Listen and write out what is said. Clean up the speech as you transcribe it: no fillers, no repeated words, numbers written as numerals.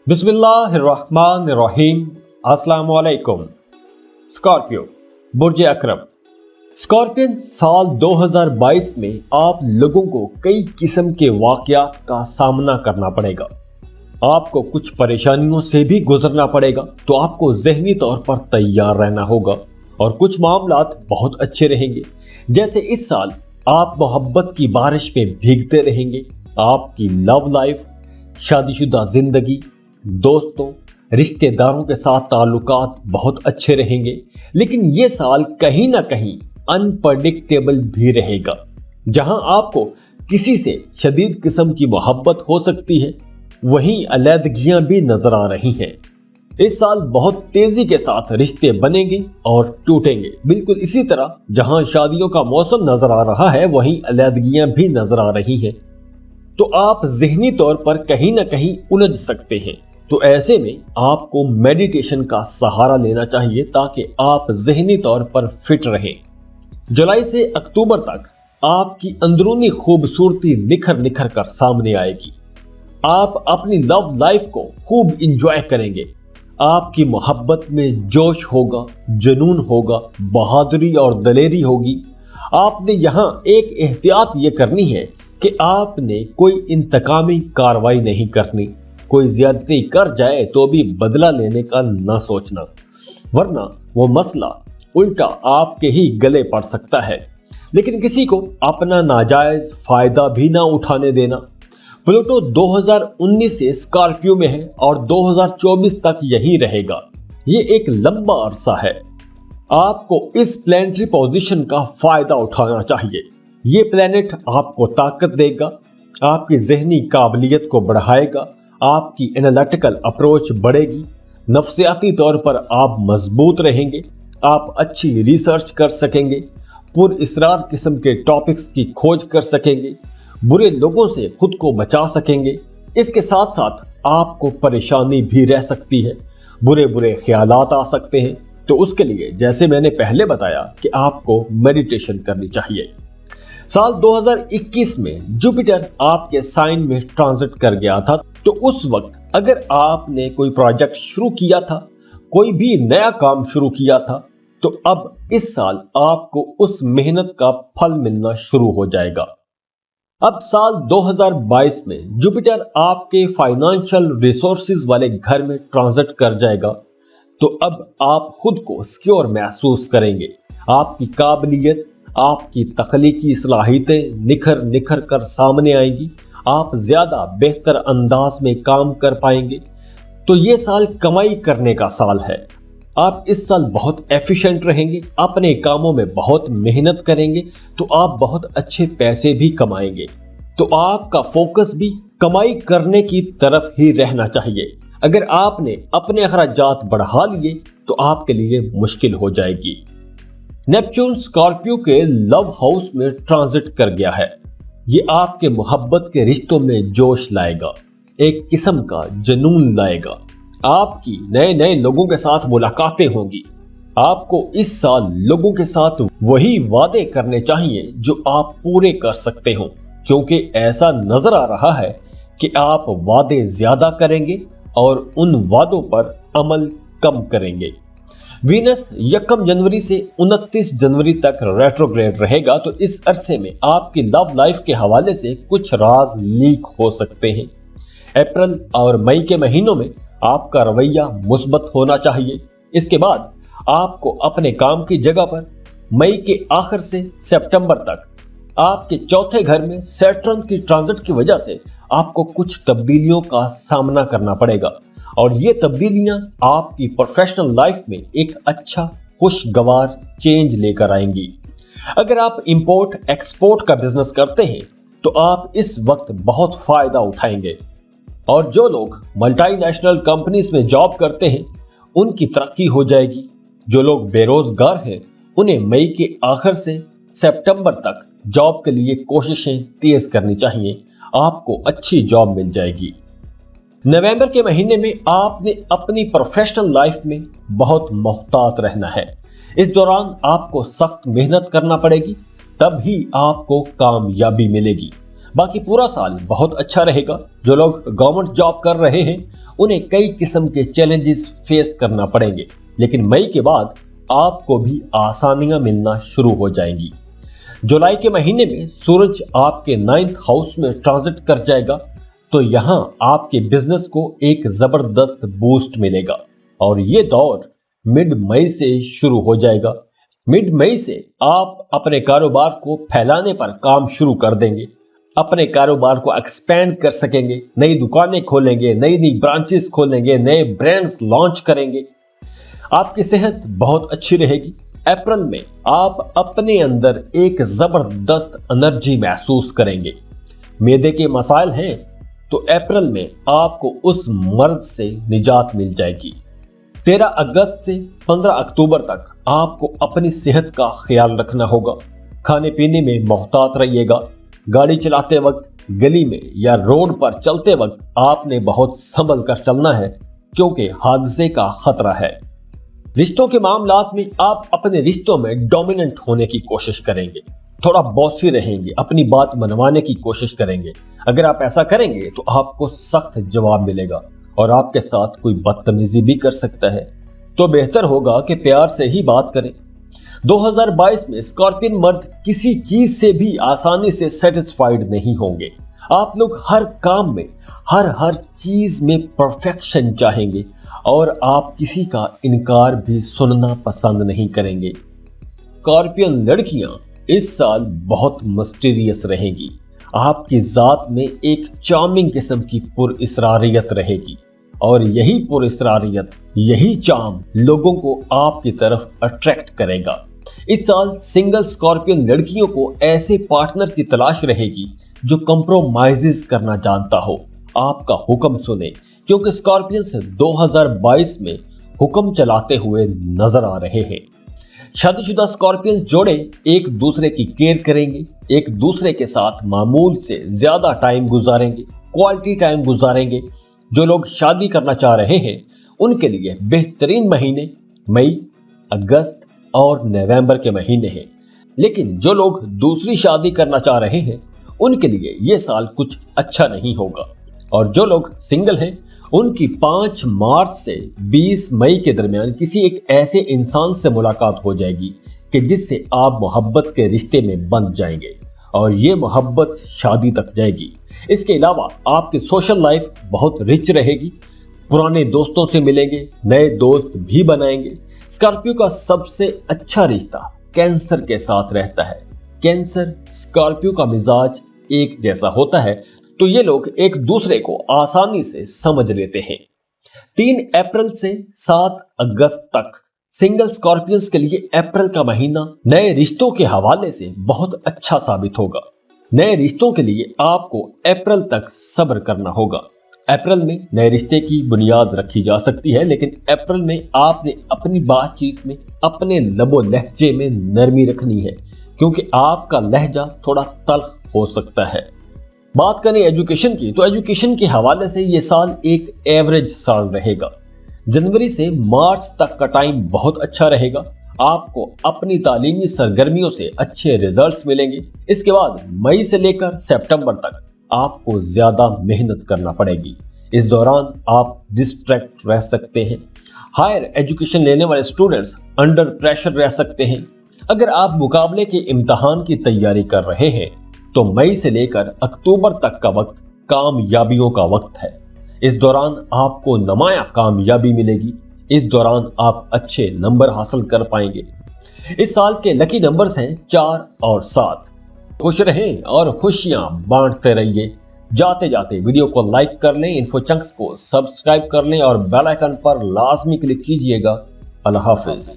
बिस्मिल्लाहिर्रहमानिर्रहीम। अस्सलाम वालेकुम। स्कॉर्पियो बुर्ज अकरम। स्कॉर्पियन साल 2022 में आप लोगों को कई किस्म के वाकयात का सामना करना पड़ेगा। आपको कुछ परेशानियों से भी गुजरना पड़ेगा, तो आपको ज़हनी तौर पर तैयार रहना होगा। और कुछ मामलात बहुत अच्छे रहेंगे, जैसे इस साल आप मोहब्बत की बारिश में भीगते रहेंगे। आपकी लव लाइफ, शादीशुदा जिंदगी, दोस्तों, रिश्तेदारों के साथ ताल्लुकात बहुत अच्छे रहेंगे। लेकिन ये साल कहीं ना कहीं अनप्रडिक्टेबल भी रहेगा, जहां आपको किसी से शदीद किस्म की मोहब्बत हो सकती है, वहीं अलैदगियां भी नजर आ रही हैं। इस साल बहुत तेजी के साथ रिश्ते बनेंगे और टूटेंगे। बिल्कुल इसी तरह जहां शादियों का मौसम नजर आ रहा है, वहीं अलैदगियां भी नजर आ रही हैं। तो आप ज़हनी तौर पर कहीं ना कहीं उलझ सकते हैं। तो ऐसे में आपको मेडिटेशन का सहारा लेना चाहिए, ताकि आप ज़हनी तौर पर फिट रहें। जुलाई से अक्टूबर तक आपकी अंदरूनी खूबसूरती निखर निखर कर सामने आएगी। आप अपनी लव लाइफ को खूब इंजॉय करेंगे। आपकी मोहब्बत में जोश होगा, जुनून होगा, बहादुरी और दलेरी होगी। आपने यहाँ एक एहतियात ये करनी है कि आपने कोई इंतकामी कार्रवाई नहीं करनी। कोई ज्यादती कर जाए तो भी बदला लेने का ना सोचना, वरना वो मसला उल्टा आपके ही गले पड़ सकता है। लेकिन किसी को अपना नाजायज फायदा भी ना उठाने देना। प्लूटो 2019 से स्कॉर्पियो में है और 2024 तक यही रहेगा। ये एक लंबा अरसा है। आपको इस प्लैनेटरी पोजीशन का फायदा उठाना चाहिए। ये प्लैनेट आपको ताकत देगा, आपकी जहनी काबिलियत को बढ़ाएगा, आपकी एनालिटिकल अप्रोच बढ़ेगी, नफ्सियाती तौर पर आप मजबूत रहेंगे, आप अच्छी रिसर्च कर सकेंगे, पुरअसरार किस्म के टॉपिक्स की खोज कर सकेंगे, बुरे लोगों से खुद को बचा सकेंगे। इसके साथ साथ आपको परेशानी भी रह सकती है, बुरे बुरे ख्यालात आ सकते हैं। तो उसके लिए जैसे मैंने पहले बताया कि आपको मेडिटेशन करनी चाहिए। साल 2021 में जुपिटर आपके साइन में ट्रांजिट कर गया था, तो उस वक्त अगर आपने कोई प्रोजेक्ट शुरू किया था, कोई भी नया काम शुरू किया था, तो अब इस साल आपको उस मेहनत का फल मिलना शुरू हो जाएगा। अब साल 2022 में जुपिटर आपके फाइनेंशियल रिसोर्सेज वाले घर में ट्रांजिट कर जाएगा, तो अब आप खुद को सिक्योर महसूस करेंगे। आपकी काबिलियत, आपकी तख्लीकी सलाहियतें निखर निखर कर सामने आएंगी। आप ज्यादा बेहतर अंदाज में काम कर पाएंगे। तो ये साल कमाई करने का साल है। आप इस साल बहुत एफिशिएंट रहेंगे, अपने कामों में बहुत मेहनत करेंगे, तो आप बहुत अच्छे पैसे भी कमाएंगे। तो आपका फोकस भी कमाई करने की तरफ ही रहना चाहिए। अगर आपने अपने अखराजात बढ़ा लिए, तो आपके लिए मुश्किल हो जाएगी। नेपच्यून स्कॉर्पियो के लव हाउस में ट्रांजिट कर गया है। ये आपके मोहब्बत के रिश्तों में जोश लाएगा, एक किस्म का जुनून लाएगा। आपकी नए नए लोगों के साथ मुलाकातें होंगी। आपको इस साल लोगों के साथ वही वादे करने चाहिए जो आप पूरे कर सकते हो, क्योंकि ऐसा नजर आ रहा है कि आप वादे ज्यादा करेंगे और उन वादों पर अमल कम करेंगे। वीनस 1 जनवरी से 29 जनवरी तक रेट्रोग्रेड रहेगा, तो इस अरसे में आपकी लव लाइफ के हवाले से कुछ राज लीक हो सकते हैं। अप्रैल और मई के महीनों में आपका रवैया मुस्बत होना चाहिए। इसके बाद आपको अपने काम की जगह पर मई के आखिर से सितंबर तक आपके चौथे घर में सैटर्न की ट्रांजिट की वजह से आपको कुछ तब्दीलियों का सामना करना पड़ेगा, और ये तब्दीलियां आपकी प्रोफेशनल लाइफ में एक अच्छा खुशगवार चेंज लेकर आएंगी। अगर आप इंपोर्ट एक्सपोर्ट का बिजनेस करते हैं, तो आप इस वक्त बहुत फायदा उठाएंगे। और जो लोग मल्टीनेशनल कंपनीज में जॉब करते हैं, उनकी तरक्की हो जाएगी। जो लोग बेरोजगार हैं, उन्हें मई के आखिर से सितंबर तक जॉब के लिए कोशिशें तेज करनी चाहिए। आपको अच्छी जॉब मिल जाएगी। नवंबर के महीने में आपने अपनी प्रोफेशनल लाइफ में बहुत मोहतात रहना है। इस दौरान आपको सख्त मेहनत करना पड़ेगी, तब ही आपको कामयाबी मिलेगी। باقی پورا سال بہت اچھا رہے گا۔ جو لوگ گورنمنٹ جاب کر رہے ہیں انہیں کئی قسم کے چیلنجز فیس کرنا پڑیں گے، لیکن مئی کے بعد آپ کو بھی آسانیاں ملنا شروع ہو جائیں گی۔ جولائی کے مہینے میں سورج آپ کے 9th ہاؤس میں ٹرانزٹ کر جائے گا، تو یہاں آپ کے بزنس کو ایک زبردست بوسٹ ملے گا، اور یہ دور مڈ مئی سے شروع ہو جائے گا۔ مڈ مئی سے آپ اپنے کاروبار کو پھیلانے پر کام شروع کر دیں گے، اپنے کاروبار کو ایکسپینڈ کر سکیں گے، نئی دکانیں کھولیں گے، نئی برانچز کھولیں گے، نئے برانڈز لانچ کریں گے۔ آپ کی صحت بہت اچھی رہے گی۔ اپریل میں آپ اپنے اندر ایک زبردست انرجی محسوس کریں گے۔ معدے کے مسائل ہیں تو اپریل میں آپ کو اس مرض سے نجات مل جائے گی۔ 13 اگست سے 15 اکتوبر تک آپ کو اپنی صحت کا خیال رکھنا ہوگا۔ کھانے پینے میں محتاط رہیے گا۔ گاڑی چلاتے وقت، گلی میں یا روڈ پر چلتے وقت آپ نے بہت سنبھل کر چلنا ہے، کیونکہ حادثے کا خطرہ ہے۔ رشتوں کے معاملات میں آپ اپنے رشتوں میں ڈومیننٹ ہونے کی کوشش کریں گے، تھوڑا بوسی رہیں گے، اپنی بات منوانے کی کوشش کریں گے۔ اگر آپ ایسا کریں گے تو آپ کو سخت جواب ملے گا اور آپ کے ساتھ کوئی بدتمیزی بھی کر سکتا ہے، تو بہتر ہوگا کہ پیار سے ہی بات کریں۔ 2022 میں اسکارپین مرد کسی چیز سے بھی آسانی سے سیٹسفائیڈ نہیں ہوں گے۔ آپ لوگ ہر کام میں ہر چیز میں پرفیکشن چاہیں گے، اور آپ کسی کا انکار بھی سننا پسند نہیں کریں گے۔ اسکارپین لڑکیاں اس سال بہت مسٹیریس رہیں گی۔ آپ کی ذات میں ایک چارمنگ قسم کی پر اسراریت رہے گی، اور یہی پر اسراریت، یہی چارم لوگوں کو آپ کی طرف اٹریکٹ کرے گا۔ اس سال سنگل اسکارپین لڑکیوں کو ایسے پارٹنر کی تلاش رہے گی جو کمپرومائزز کرنا جانتا ہو، آپ کا حکم سنے، کیونکہ اسکارپینز 2022 میں حکم چلاتے ہوئے نظر آ رہے ہیں۔ شادی شدہ اسکارپین جوڑے ایک دوسرے کی کیئر کریں گے، ایک دوسرے کے ساتھ معمول سے زیادہ ٹائم گزاریں گے، کوالٹی ٹائم گزاریں گے۔ جو لوگ شادی کرنا چاہ رہے ہیں ان کے لیے بہترین مہینے مئی، اگست اور نومبر کے مہینے ہیں، لیکن جو لوگ دوسری شادی کرنا چاہ رہے ہیں ان کے لیے یہ سال کچھ اچھا نہیں ہوگا۔ اور جو لوگ سنگل ہیں ان کی 5 مارچ سے 20 مئی کے درمیان کسی ایک ایسے انسان سے ملاقات ہو جائے گی کہ جس سے آپ محبت کے رشتے میں بندھ جائیں گے، اور یہ محبت شادی تک جائے گی۔ اس کے علاوہ آپ کی سوشل لائف بہت رچ رہے گی، پرانے دوستوں سے ملیں گے، نئے دوست بھی بنائیں گے۔ اسکارپیو کا سب سے اچھا رشتہ کینسر کے ساتھ رہتا ہے۔ کینسر اسکارپیو کا مزاج ایک جیسا ہوتا ہے، تو یہ لوگ ایک دوسرے کو آسانی سے سمجھ لیتے ہیں۔ 3 اپریل سے 7 اگست تک سنگل اسکارپینز کے لیے اپریل کا مہینہ نئے رشتوں کے حوالے سے بہت اچھا ثابت ہوگا۔ نئے رشتوں کے لیے آپ کو اپریل تک صبر کرنا ہوگا۔ اپریل میں نئے رشتے کی بنیاد رکھی جا سکتی ہے، لیکن اپریل میں آپ نے اپنی بات چیت میں اپنے لب و لہجے میں نرمی رکھنی ہے، کیونکہ آپ کا لہجہ تھوڑا تلخ ہو سکتا ہے۔ بات کریں ایجوکیشن کی، تو ایجوکیشن کے حوالے سے یہ سال ایک ایوریج سال رہے گا۔ جنوری سے مارچ تک کا ٹائم بہت اچھا رہے گا۔ آپ کو اپنی تعلیمی سرگرمیوں سے اچھے ریزلٹس ملیں گے۔ اس کے بعد مئی سے لے کر سپٹمبر تک آپ کو زیادہ محنت کرنا پڑے گی۔ اس دوران آپ ڈسٹریکٹ رہ سکتے ہیں۔ ہائر ایجوکیشن لینے والے اسٹوڈنٹس انڈر پریشر رہ سکتے ہیں۔ اگر آپ مقابلے کے امتحان کی تیاری کر رہے ہیں تو مئی سے لے کر اکتوبر تک کا وقت کامیابیوں کا وقت ہے۔ اس دوران آپ کو نمایاں کامیابی ملے گی۔ اس دوران آپ اچھے نمبر حاصل کر پائیں گے۔ اس سال کے لکی نمبرز ہیں 4 اور 7۔ خوش رہیں اور خوشیاں بانٹتے رہیے۔ جاتے جاتے ویڈیو کو لائک کر لیں، انفو چنکس کو سبسکرائب کر لیں اور بیل آئیکن پر لازمی کلک کیجئے گا۔ اللہ حافظ۔